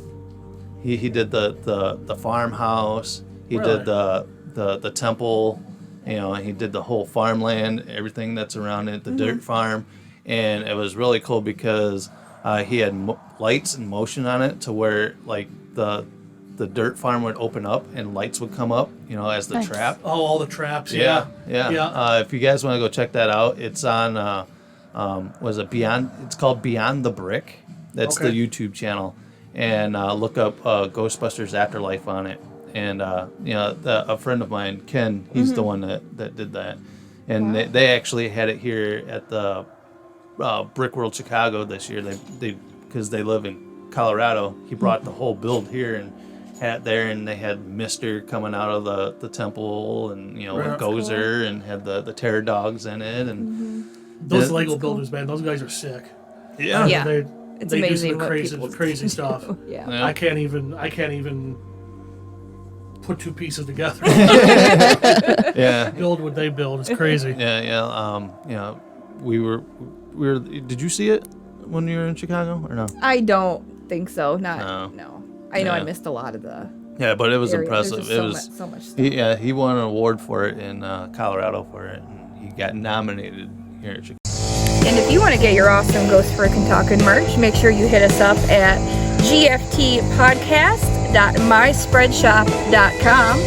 S11: He did the farmhouse. He
S13: Really?
S11: did the temple. You know, he did the whole farmland, everything that's around it, the dirt farm, and it was really cool because he had lights and motion on it to where like the dirt farm would open up and lights would come up, you know, as the
S12: Nice.
S11: trap.
S13: Oh, all the traps.
S11: Yeah.
S13: Yeah.
S11: If you guys want to go check that out, it's on was it Beyond? It's called Beyond the Brick. That's
S13: Okay.
S11: the YouTube channel, and look up Ghostbusters Afterlife on it. And you know, a friend of mine, Ken, he's the one that did that, and they actually had it here at the Brick World Chicago this year. They because they live in Colorado. He brought the whole build here and had it there, and they had Mister coming out of the temple, and you know,
S13: Right.
S11: with Gozer, and had the terror dogs in it, and
S13: Those Lego builders, man, those guys are sick.
S11: Yeah.
S14: Yeah.
S13: They
S14: It's
S13: do
S14: amazing
S13: some
S14: what
S13: crazy,
S14: people
S13: crazy stuff.
S14: Yeah.
S11: Yeah.
S13: I can't even put two pieces together.
S11: Yeah.
S13: Build what they build. It's crazy.
S11: Yeah. You know, we were. Did you see it when you were in Chicago or no?
S14: I don't think so. No. I know I
S11: Yeah.
S14: missed a lot of the.
S11: Yeah, but it was
S14: area. There's
S11: impressive.
S14: just
S11: It was
S14: so much stuff.
S11: he won an award for it in Colorado for it, and he got nominated here at Chicago.
S14: And if you want to get your awesome Ghost for a Kentucky merch, make sure you hit us up at gftpodcast.myspreadshop.com.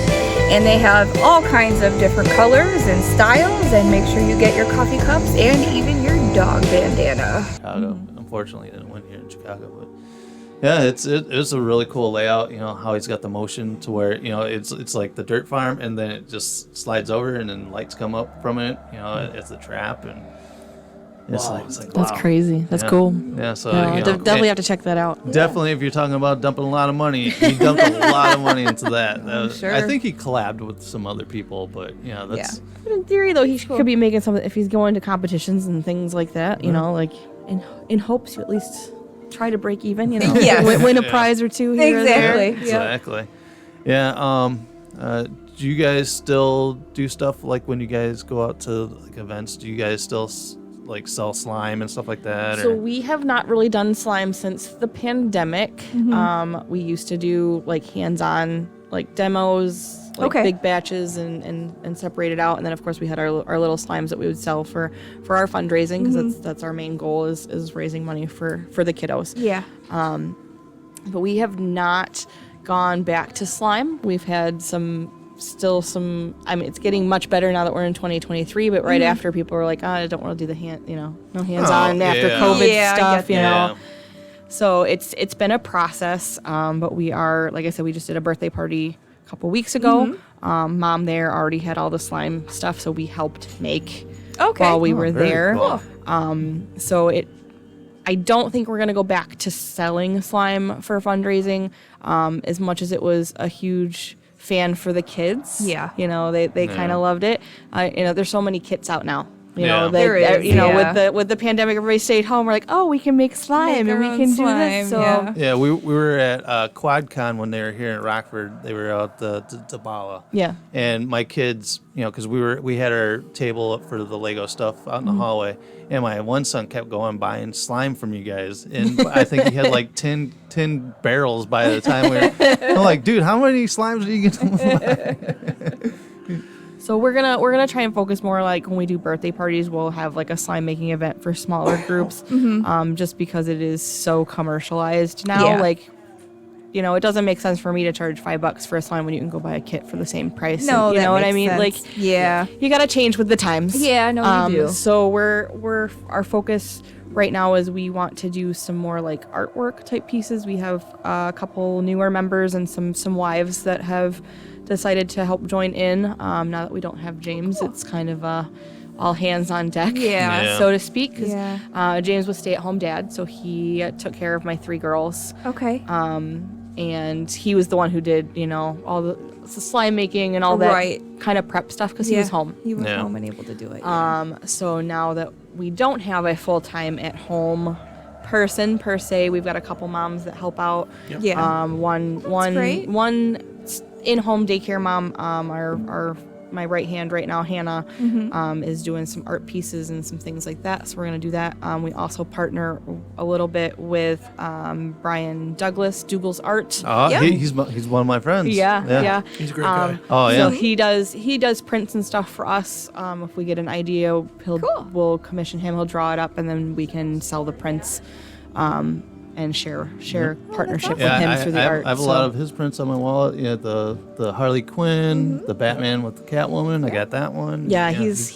S14: And they have all kinds of different colors and styles. And make sure you get your coffee cups and even your dog bandana.
S11: Chicago. Unfortunately, it didn't win here in Chicago, but yeah, it's a really cool layout. You know how he's got the motion to where you know it's like the dirt farm, and then it just slides over, and then lights come up from it. You know, it's the trap, and it's
S13: Wow.
S11: like
S12: That's
S11: wow.
S12: crazy. That's
S11: Yeah.
S12: cool.
S11: Yeah, so
S12: Yeah,
S11: you know,
S12: definitely have to check that out.
S11: Definitely, if you're talking about dumping a lot of money, he dumped a lot of money into that.
S12: Sure.
S11: I think he collabed with some other people, but you know, that's
S12: But in theory, though, he could be making something if he's going to competitions and things like that. You know, like in hopes you at least try to break even. You know,
S14: Yes.
S12: win a
S11: Yeah.
S12: prize or two here
S14: Exactly.
S12: or there.
S11: exactly. Yeah. Do you guys still do stuff like when you guys go out to like events? Do you guys still like sell slime and stuff like that?
S12: So
S11: Or?
S12: we have not really done slime since the pandemic. We used to do like hands-on like demos, like
S14: Okay.
S12: big batches and separate it out. And then of course we had our little slimes that we would sell for our fundraising because that's our main goal is raising money for the kiddos.
S14: Yeah.
S12: But we have not gone back to slime. We've had some, I mean, it's getting much better now that we're in 2023, but right after people were like, I don't want to do the no hands-on after
S11: yeah.
S12: COVID
S14: Yeah, I
S12: stuff,
S14: get
S12: you
S14: that.
S12: know. So it's been a process, but we are, like I said, we just did a birthday party a couple weeks ago. Mom there already had all the slime stuff, so we helped make while we were
S11: very
S12: there.
S11: cool.
S12: So I don't think we're going to go back to selling slime for fundraising, as much as it was a huge fan for the kids.
S14: Yeah.
S12: You know, they kind of loved it. You know, there's so many kits out now. You
S11: Yeah.
S12: know,
S14: There is,
S12: you know,
S14: yeah.
S12: with the pandemic, everybody stayed home. We're like, oh, we can make slime
S14: Make
S12: and we
S14: our own
S12: can do
S14: slime,
S12: this. So
S14: yeah.
S11: Yeah, we were at QuadCon when they were here in Rockford. They were out the Tabala.
S12: Yeah.
S11: And my kids, you know, because we had our table up for the Lego stuff out in the hallway, and my one son kept going buying slime from you guys, and I think he had like 10 barrels by the time we were. I'm like, dude, how many slimes are you gonna buy?
S12: So we're gonna try and focus more, like when we do birthday parties, we'll have like a slime making event for smaller groups, just because it is so commercialized now.
S14: Yeah.
S12: Like, you know, it doesn't make sense for me to charge $5 for a slime when you can go buy a kit for the same price.
S14: No,
S12: and, you
S14: that
S12: know what I
S14: makes
S12: mean?
S14: sense.
S12: Like,
S14: Yeah.
S12: you gotta change with the times.
S14: Yeah, no, you do.
S12: So we're our focus right now is we want to do some more like artwork type pieces. We have a couple newer members and some wives that have decided to help join in. Now that we don't have James, it's kind of all hands on deck,
S14: Yeah.
S12: so to speak. 'Cause,
S14: Yeah.
S12: James was stay-at-home dad, so he took care of my 3 girls.
S14: Okay.
S12: And he was the one who did, you know, all the slime making and all that
S14: Right.
S12: kind of prep stuff because he was home.
S14: He was home and able to do it. Yeah.
S12: So now that we don't have a full-time at-home person per se. We've got a couple moms that help out.
S13: Yep.
S14: Yeah.
S12: One
S14: great.
S12: in-home daycare mom. My right hand right now, Hannah, is doing some art pieces and some things like that. So we're gonna do that. We also partner a little bit with Brian Dougal's art.
S11: He's one of my friends.
S12: Yeah.
S13: He's a great guy.
S12: So he does prints and stuff for us. If we get an idea, we'll commission him. He'll draw it up, and then we can sell the prints. And share partnership with him through the art.
S11: I have a lot of his prints on my wall. Yeah, the Harley Quinn, the Batman with the Catwoman. I got that one.
S12: Yeah, he's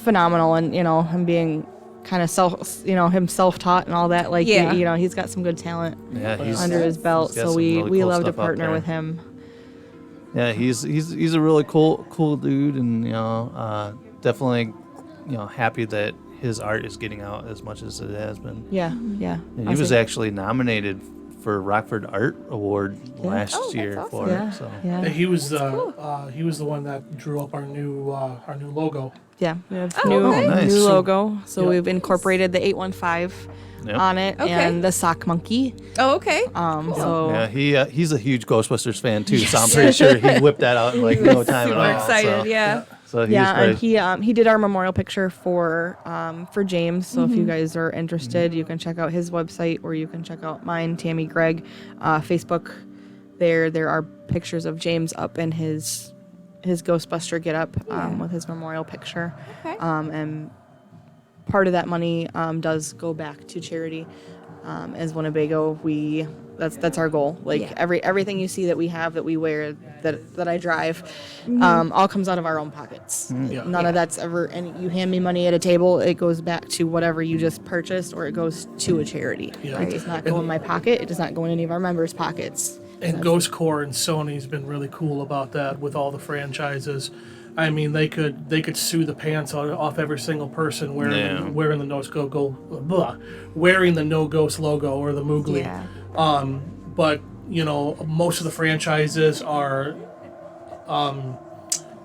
S12: phenomenal, and him being kind of self-taught and all that. Like he's got some good talent under his belt. So we love to partner with him.
S11: Yeah, he's a really cool dude, and definitely happy that his art is getting out as much as it has been.
S12: Yeah.
S11: And he was actually nominated for Rockford Art Award last year
S14: awesome.
S11: for it. So
S13: He was the one that drew up our new logo.
S12: Yeah, we have
S11: nice.
S12: new logo. So we've incorporated the 815 on it and the sock monkey.
S14: Oh, okay.
S11: He's a huge Ghostbusters fan too. So I'm pretty sure he whipped that out in like no time at all.
S14: Super excited. Yeah.
S11: So
S12: and he did our memorial picture for James. So if you guys are interested, you can check out his website, or you can check out mine, Tammy Gregg, Facebook. There are pictures of James up in his Ghostbuster getup with his memorial picture.
S14: Okay.
S12: And part of that money does go back to charity. As Winnebago, that's our goal. Like everything you see that we have, that we wear, that I drive, all comes out of our own pockets. None of that's ever. And you hand me money at a table, it goes back to whatever you just purchased, or it goes to a charity. It does not go in my pocket. It does not go in any of our members' pockets.
S13: And Ghost Corps and Sony's been really cool about that with all the franchises. I mean, they could sue the pants off every single person wearing the wearing the No Ghost logo or the Moogly.
S14: Yeah.
S13: But most of the franchises are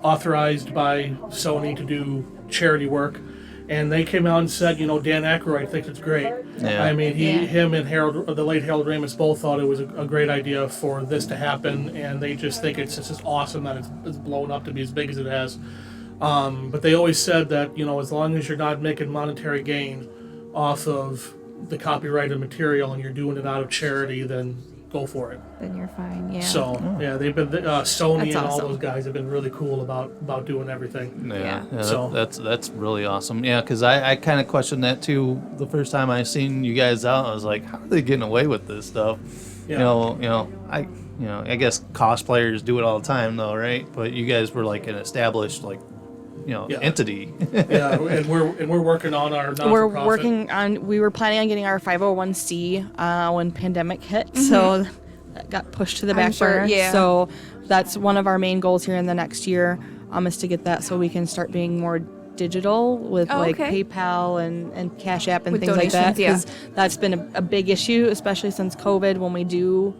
S13: authorized by Sony to do charity work, and they came out and said, Dan Aykroyd thinks it's great.
S11: Yeah.
S13: I mean, him and the late Harold Ramis both thought it was a great idea for this to happen, and they just think it's just awesome that it's blown up to be as big as it has. But they always said that, as long as you're not making monetary gain off of the copyrighted material and you're doing it out of charity, then go for it.
S14: Then you're fine. Yeah.
S13: So they've been Sony
S14: That's
S13: and all
S14: awesome.
S13: those guys have been really cool about doing everything.
S11: So that's really awesome. Yeah, because I kind of questioned that too the first time I seen you guys out. I was like, how are they getting away with this stuff?
S13: Yeah.
S11: I guess cosplayers do it all the time though, right? But you guys were like an established entity.
S13: And we're working on our non-for-profit.
S12: We were planning on getting our 501c when pandemic hit, so that got pushed to the back burner.
S14: Yeah.
S12: So that's one of our main goals here in the next year, is to get that so we can start being more digital with PayPal and Cash App and
S14: With
S12: things like that.
S14: donations,
S12: Because that's been a big issue, especially since COVID, when we do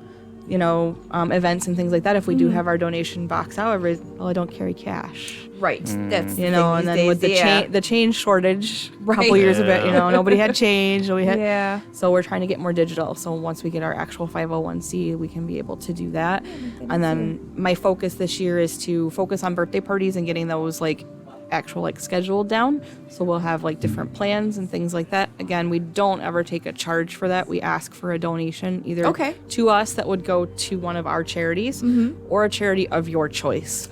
S12: events and things like that. If we do have our donation box out, I don't carry cash.
S14: Right. That's the
S12: and
S14: thing
S12: then
S14: these
S12: with
S14: days,
S12: the change shortage a couple years ago, nobody had change. So we're trying to get more digital. So once we get our actual 501c, we can be able to do that. And then my focus this year is to focus on birthday parties and getting those actual scheduled down. So we'll have different plans and things like that. Again, we don't ever take a charge for that. We ask for a donation either to us that would go to one of our charities or a charity of your choice.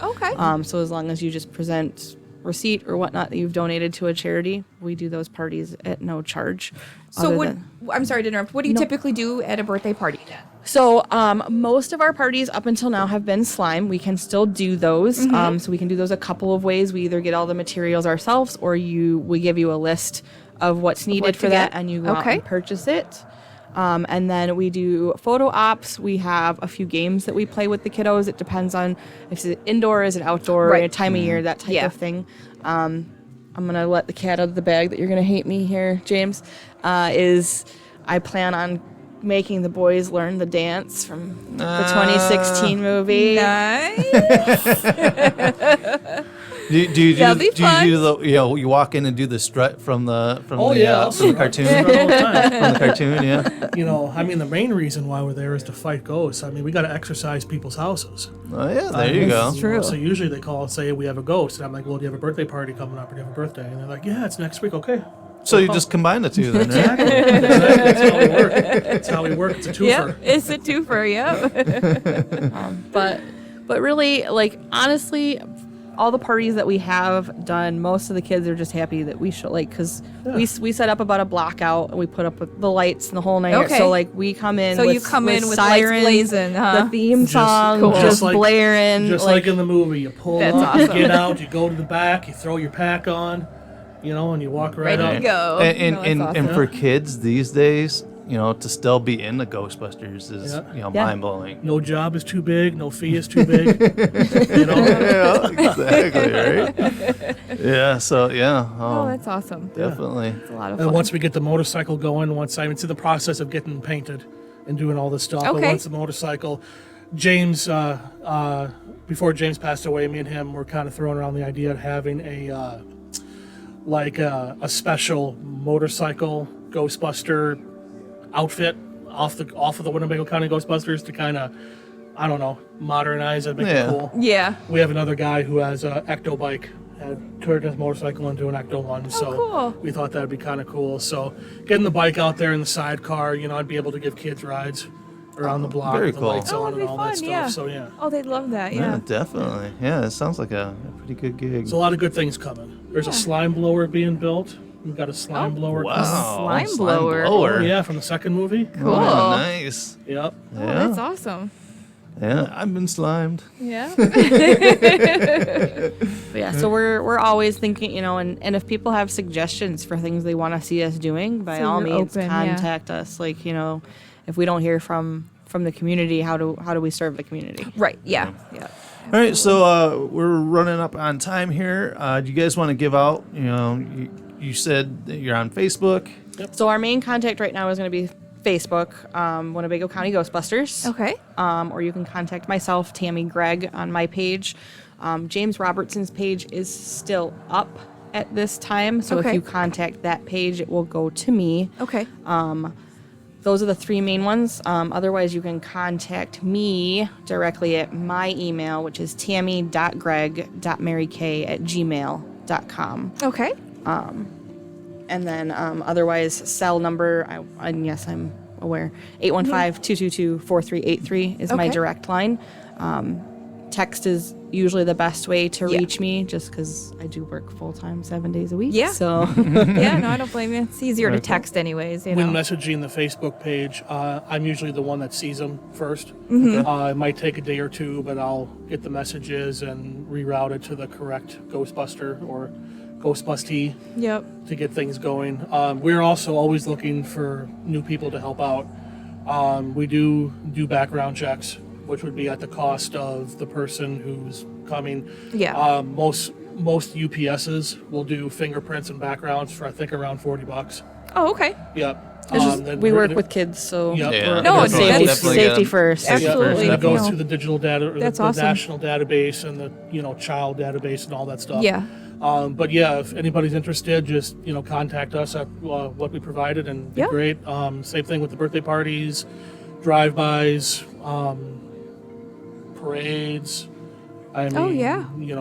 S12: So as long as you just present receipt or whatnot that you've donated to a charity, we do those parties at no charge.
S14: So I'm sorry to interrupt. What do you typically do at a birthday party?
S12: So most of our parties up until now have been slime. We can still do those. So we can do those a couple of ways. We either get all the materials ourselves, or we give you a list of what's needed for that, and you go out and purchase it. And then we do photo ops. We have a few games that we play with the kiddos. It depends on if it's indoor, is it outdoor, time of year, that type of thing. I'm going to let the cat out of the bag that you're going to hate me here, James, is I plan on making the boys learn the dance from the 2016 movie.
S14: Nice.
S11: Do you
S14: That'll be fun.
S11: do the you walk in and do the strut from the
S13: I'll
S11: from the cartoon
S13: strut all the time.
S11: from the cartoon, yeah.
S13: You know, I mean, the main reason why we're there is to fight ghosts. I mean, we got to exercise people's houses.
S11: Oh yeah, there you go.
S14: It's true.
S13: So usually they call and say we have a ghost, and I'm like, well, do you have a birthday party coming up, or do you have a birthday? And they're like, yeah, it's next week. Okay.
S11: So you just combine the two then, right?
S13: Exactly. That's how we work. That's how we work. It's a twofer.
S14: Yep, it's a twofer. Yep.
S12: But really, like, honestly, all the parties that we have done, most of the kids are just happy that we show, like, because we set up about a block out and we put up with the lights and the whole night.
S14: Okay.
S12: So, like, we come in
S14: So
S12: with,
S14: you come
S12: with
S14: in with
S12: sirens,
S14: lights blazing, huh?
S12: the theme song,
S14: cool.
S12: just
S13: like,
S12: blaring.
S13: Just like in the movie, you pull
S14: That's
S13: up,
S14: awesome.
S13: you get out, you go to the back, you throw your pack on, you know, and you walk right
S14: Ready
S13: up.
S14: to go.
S11: And
S14: No, that's awesome.
S11: and for kids these days, you know, to still be in the Ghostbusters is mind blowing.
S13: No job is too big, no fee is too big. You know?
S11: Yeah, exactly, right? Yeah, so yeah.
S14: Oh, that's awesome.
S11: Definitely.
S14: It's a lot of
S13: And
S14: fun.
S13: once we get the motorcycle going, it's in the process of getting painted and doing all this stuff. But
S14: Okay.
S13: once the motorcycle, James, before James passed away, me and him were kind of throwing around the idea of having a special motorcycle Ghostbuster outfit off of the Winnebago County Ghostbusters to kind of, I don't know, modernize it, make it cool.
S14: Yeah.
S13: We have another guy who has an ecto bike, had turned his motorcycle into an ecto one, so
S14: cool.
S13: we thought that'd be kind of cool. So getting the bike out there in the sidecar, you know, I'd be able to give kids rides around the block
S11: very
S13: with the
S11: cool.
S13: lights
S14: Oh,
S13: on
S14: that'd
S13: and
S14: be
S13: all
S14: fun,
S13: that stuff.
S14: yeah.
S13: So yeah,
S14: Oh, they'd love that.
S11: Yeah,
S14: Yeah.
S11: definitely. Yeah, it sounds like a pretty good gig.
S13: there's a lot of good things coming. There's a slime blower being built. We've got a slime blower coming.
S11: Wow,
S14: Slime blower.
S13: Oh, yeah, from the second movie.
S14: Cool.
S11: Oh, nice.
S13: Yep.
S14: Oh, that's awesome.
S11: Yeah, I've been slimed.
S14: Yeah.
S12: But yeah, so we're always thinking, you know, and if people have suggestions for things they want to see us doing, by
S14: So
S12: all
S14: you're
S12: means,
S14: open, yeah.
S12: contact us. Like, you know, if we don't hear from the community, how do we serve the community?
S14: Right. Yeah. Yeah.
S11: All right, so we're running up on time here. Do you guys want to give out, you know, you said that you're on Facebook.
S12: So our main contact right now is going to be Facebook, Winnebago County Ghostbusters.
S14: Okay.
S12: Or you can contact myself, Tammy Gregg, on my page. James Robertson's page is still up at this time, so
S14: Okay.
S12: if you contact that page, it will go to me.
S14: Okay.
S12: Those are the three main ones. Otherwise, you can contact me directly at my email, which is tammy.greg.maryk@gmail.com.
S14: Okay.
S12: And then otherwise, cell number, and yes, I'm aware, 815-222-4383 is my
S14: Okay.
S12: direct line. Text is usually the best way to
S14: Yeah.
S12: reach me, just because I do work full-time 7 days a week.
S14: Yeah.
S12: So
S14: Yeah. No, I don't blame you. It's easier to
S11: Very cool.
S14: text, anyways. You
S13: When
S14: know.
S13: messaging the Facebook page, I'm usually the one that sees them first.
S14: Mhm.
S13: It might take a day or two, but I'll get the messages and reroute it to the correct Ghostbuster or Ghostbustee
S14: Yep.
S13: to get things going. We're also always looking for new people to help out. We do background checks, which would be at the cost of the person who's coming.
S14: Yeah.
S13: Most UPSs will do fingerprints and backgrounds for I think around $40.
S14: Oh, okay.
S13: Yep.
S12: it's just,
S13: Then
S12: we
S13: we're
S12: work
S13: gonna-
S12: with kids, so
S13: Yep.
S11: Yeah.
S12: we're-
S14: No,
S12: it's
S14: that's
S12: safety,
S11: definitely
S12: safety
S11: good.
S12: first.
S14: Absolutely.
S13: It goes
S14: No.
S13: through the digital data,
S14: That's
S13: the
S14: awesome.
S13: national database, and the child database, and all that stuff.
S14: Yeah.
S13: But yeah, if anybody's interested, just contact us at what we provided, and be
S14: Yep.
S13: great. Same thing with the birthday parties, drive-bys, parades. I mean,
S14: Oh, yeah.
S13: you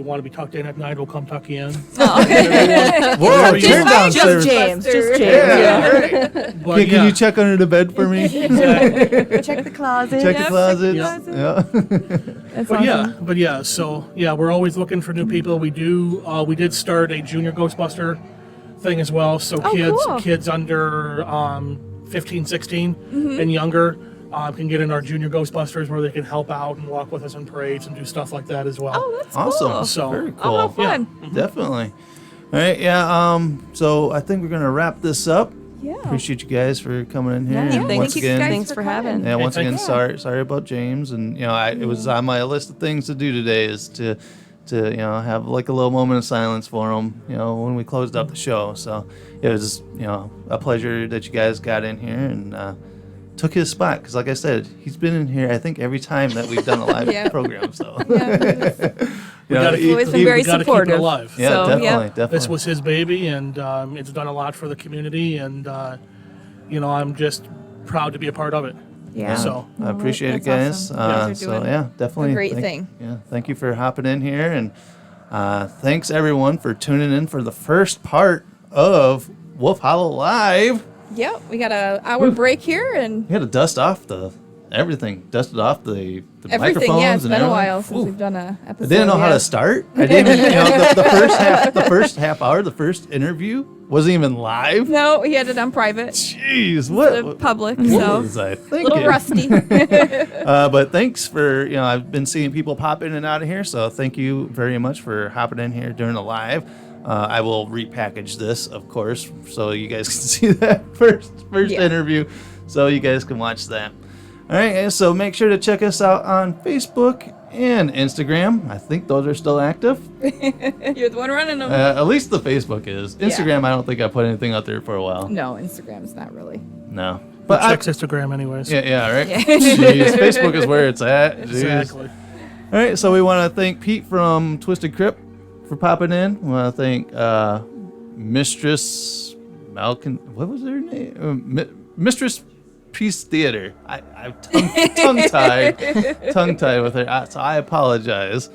S13: want to be tucked in at night, we'll come tuck you in.
S11: Whoa,
S13: Just
S11: turn down
S12: Just
S11: service.
S12: James. Just James.
S11: Yeah.
S13: But
S11: Can you check under the bed for me?
S13: exactly.
S12: Check the closet.
S11: Check the
S14: Yep,
S11: closet.
S14: check the
S11: Yeah.
S14: That's
S13: But
S14: awesome.
S13: yeah, so yeah, we're always looking for new people. We did start a junior Ghostbuster thing as well. So
S14: Oh, cool.
S13: kids under 15, 16 and younger can get in our junior Ghostbusters where they can help out and walk with us in parades and do stuff like that as well.
S14: Oh, that's
S11: Awesome.
S14: cool.
S13: So
S11: Very
S14: Oh,
S11: cool.
S14: how fun.
S11: Definitely. All right. Yeah. So I think we're gonna wrap this up.
S14: Yeah.
S11: Appreciate you guys for coming in here.
S12: Yeah,
S11: and
S12: thank
S11: once
S12: you
S11: again,
S14: guys
S12: Thanks
S14: for
S12: for
S14: coming.
S12: having.
S11: yeah, once
S13: thank
S11: again,
S13: you.
S11: sorry about James, and it was on my list of things to do today is to have like a little moment of silence for him, when we closed up the show. So it was a pleasure that you guys got in here and took his spot, because like I said, he's been in here I think every time that we've done a live
S14: Yeah.
S11: program. So
S14: Yeah.
S13: He's
S14: always been very supportive.
S13: Keep it alive.
S11: Yeah,
S14: So,
S11: definitely.
S13: This was his baby, and it's done a lot for the community, and I'm just proud to be a part of it.
S14: Yeah.
S13: So
S11: I appreciate it, guys.
S14: Awesome. You guys are
S11: So
S14: doing
S11: yeah, definitely
S14: a great thing.
S11: Yeah, thank you for hopping in here, and thanks everyone for tuning in for the first part of Wolf Hollow Live.
S14: Yep, we got an hour break here, and
S11: We had to dust off everything, dusted off the
S14: everything.
S11: microphones.
S14: Yeah, it's
S11: and
S14: been a
S11: everything.
S14: while since
S11: Ooh.
S14: we've done a episode.
S11: I didn't know how to start. I didn't, the first half hour, the first interview wasn't even live.
S14: No, he had it on private.
S11: Jeez,
S14: What? Public,
S11: what
S14: so
S11: was I
S14: a
S11: thinking?
S14: little rusty.
S11: But thanks for, I've been seeing people pop in and out of here, so thank you very much for hopping in here during the live. I will repackage this, of course, so you guys can see that first interview, so you guys can watch that. All right, guys, so make sure to check us out on Facebook and Instagram. I think those are still active.
S14: You're the one running them.
S11: At least the Facebook is. Instagram, I don't think I put anything out there for a while.
S14: No, Instagram's not really.
S11: No.
S13: but checks Instagram anyways.
S11: Yeah, right?
S14: Yeah.
S11: Jeez, Facebook is where it's at. Jeez.
S13: Exactly.
S11: All right, so we want to thank Pete from Twisted Crypt for popping in. We want to thank Mistress Malkin. What was her name? Mistress Peace Theater. I'm tongue-tied with her, so I apologize.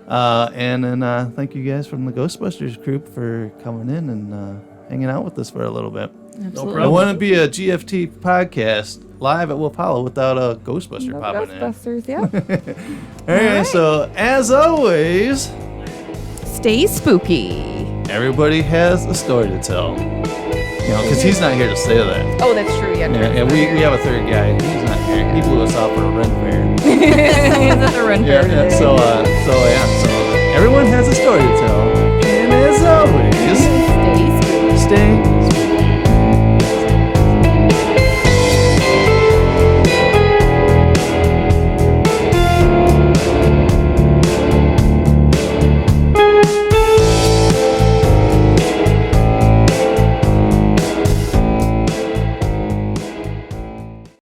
S11: And then thank you guys from the Ghostbusters group for coming in and hanging out with us for a little bit.
S14: Absolutely.
S11: It wouldn't be a GFT podcast live at Wolf Hollow without a Ghostbuster popping
S14: Ghostbusters, yeah.
S11: All right, so as always,
S14: stay spooky.
S11: Everybody has a story to tell. Because he's not here to say that.
S14: Oh, that's true. Yeah.
S11: And we have a third guy. He's not here. He blew us off for a Ren Fair.
S14: He's at the Ren Fair.
S11: So everyone has a story to tell.